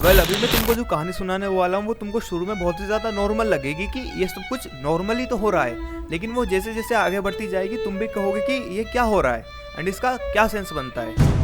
Well अभी मैं तुमको जो कहानी सुनाने वाला हूँ वो तुमको शुरू में बहुत ही ज्यादा नॉर्मल लगेगी कि ये सब कुछ नॉर्मली तो हो रहा है, लेकिन वो जैसे जैसे आगे बढ़ती जाएगी तुम भी कहोगे कि ये क्या हो रहा है एंड इसका क्या सेंस बनता है।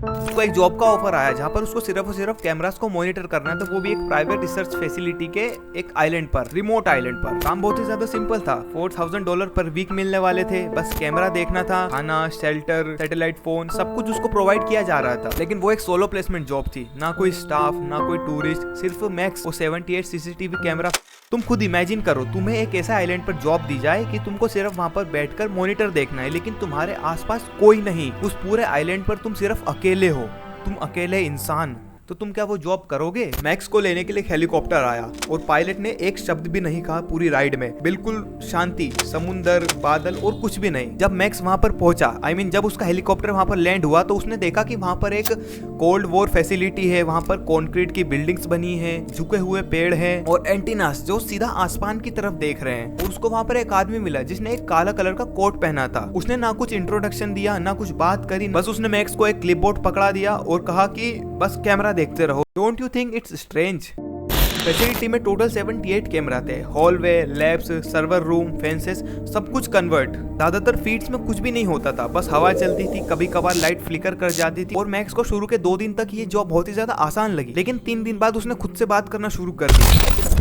उसको एक जॉब का ऑफर आया जहाँ पर उसको सिर्फ और सिर्फ कैमरास को मॉनिटर करना था, वो भी एक प्राइवेट रिसर्च फैसिलिटी के एक आइलैंड पर, रिमोट आइलैंड पर। काम बहुत ही ज्यादा सिंपल था, $4000 पर वीक मिलने वाले थे, बस कैमरा देखना था, खाना, शेल्टर, सैटेलाइट फोन सब कुछ उसको प्रोवाइड किया जा रहा था। लेकिन वो एक सोलो प्लेसमेंट जॉब थी, ना कोई स्टाफ ना कोई टूरिस्ट, सिर्फ मैक्स वो 78 सीसीटीवी कैमरा। तुम खुद इमेजिन करो तुम्हें एक ऐसा आइलैंड पर जॉब दी जाए कि तुमको सिर्फ वहाँ पर बैठकर मॉनिटर देखना है, लेकिन तुम्हारे आसपास कोई नहीं, उस पूरे आइलैंड पर तुम सिर्फ अकेले हो, तुम अकेले इंसान। तो तुम क्या वो जॉब करोगे? मैक्स को लेने के लिए हेलीकॉप्टर आया और पायलट ने एक शब्द भी नहीं कहा पूरी राइड में, बिल्कुल शांति, समुंदर, बादल और कुछ भी नहीं। जब मैक्स वहां पर पहुंचा, जब उसका हेलीकॉप्टर वहां पर लैंड हुआ तो उसने देखा कि वहां पर एक कोल्ड वॉर फैसिलिटी है, वहां पर कंक्रीट की बिल्डिंग्स बनी है, झुके हुए पेड़ है और एंटीनास जो सीधा आसमान की तरफ देख रहे हैं। और उसको वहां पर एक आदमी मिला जिसने एक काला कलर का कोट पहना था। उसने ना कुछ इंट्रोडक्शन दिया ना कुछ बात करी, बस उसने मैक्स को एक क्लिपबोर्ड पकड़ा दिया और कहा कि बस कैमरा देखते रहो। Don't you think it's strange? Facility में टोटल 78 कैमरा थे, hallway, labs, server room, fences, सब कुछ कन्वर्ट। ज्यादातर फीड्स में कुछ भी नहीं होता था, बस हवा चलती थी, कभी कभार लाइट फ्लिकर कर जाती थी। और मैक्स को शुरू के 2 दिन तक ये जॉब बहुत ही ज्यादा आसान लगी, लेकिन 3 दिन बाद उसने खुद से बात करना शुरू कर दी।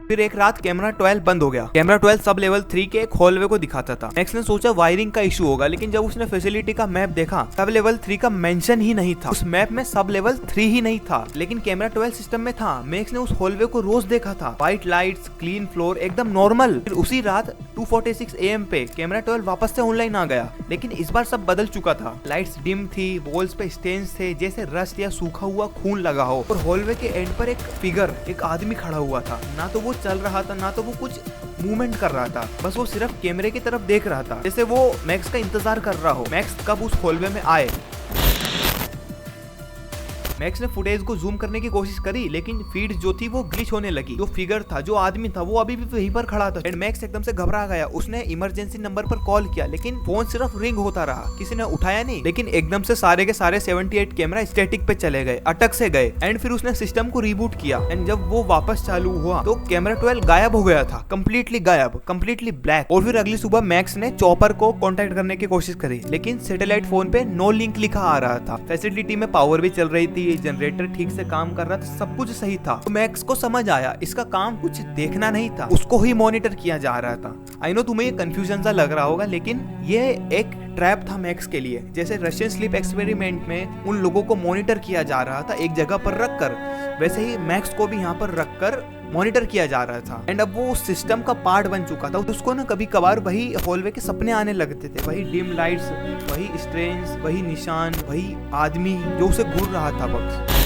फिर एक रात कैमरा 12 बंद हो गया। कैमरा 12 सब लेवल 3 के एक हॉलवे को दिखाता था। मैक्स ने सोचा वायरिंग का इशू होगा, लेकिन जब उसने फैसिलिटी का मैप देखा सब लेवल 3 का मेंशन ही नहीं था, उस मैप में सब लेवल 3 ही नहीं था, लेकिन कैमरा 12 सिस्टम में था। मैक्स ने उस हॉलवे को रोज देखा था, व्हाइट लाइट्स, क्लीन फ्लोर, एकदम नॉर्मल। फिर उसी रात 2:46 AM पे कैमरा 12 वापस से ऑनलाइन आ गया, लेकिन इस बार सब बदल चुका था। लाइट्स डिम थी, वॉल्स पे स्टेन्स थे जैसे रस्ट या सूखा हुआ खून लगा हो, और हॉलवे के एंड पर एक फिगर, एक आदमी खड़ा हुआ था। ना तो वो चल रहा था ना तो वो कुछ मूवमेंट कर रहा था, बस वो सिर्फ कैमरे की तरफ देख रहा था, जैसे वो मैक्स का इंतजार कर रहा हो मैक्स कब उस हॉलवे में आए। मैक्स ने फुटेज को जूम करने की कोशिश करी, लेकिन फीड जो थी वो ग्लिच होने लगी। जो फिगर था, जो आदमी था, वो अभी भी वहीं पर खड़ा था। एंड मैक्स एकदम से घबरा गया। उसने इमरजेंसी नंबर पर कॉल किया, लेकिन फोन सिर्फ रिंग होता रहा, किसी ने उठाया नहीं। लेकिन एकदम से सारे के सारे 78 कैमरा स्टैटिक पे चले गए, अटक से गए। एंड फिर उसने सिस्टम को रिबूट किया, एंड जब वो वापस चालू हुआ तो कैमरा 12 गायब हो गया था, कम्प्लीटली गायब, कम्प्लीटली ब्लैक। और फिर अगली सुबह मैक्स ने चॉपर को कॉन्टेक्ट करने की कोशिश करी, लेकिन सैटेलाइट फोन पे नो लिंक लिखा आ रहा था। फैसिलिटी में पावर भी चल रही थी, जनरेटर ठीक से काम कर रहा था, सब कुछ सही था। तो मैक्स को समझ आया इसका काम कुछ देखना नहीं था, उसको ही मॉनिटर किया जा रहा था। आई नो तुम्हें ये कंफ्यूजन सा लग रहा होगा, लेकिन ये एक ट्रैप था मैक्स के लिए। जैसे रशियन स्लीप एक्सपेरिमेंट में उन लोगों को मॉनिटर किया जा रहा था एक जगह पर रखकर, वैसे ही मैक्स को भी यहाँ पर रखकर मॉनिटर किया जा रहा था। एंड अब वो सिस्टम का पार्ट बन चुका था। उसको ना कभी कभार वही हॉलवे के सपने आने लगते थे, वही डिम लाइट्स, वही स्ट्रेंज, वही निशान, वही आदमी जो उसे घूर रहा था वक्त।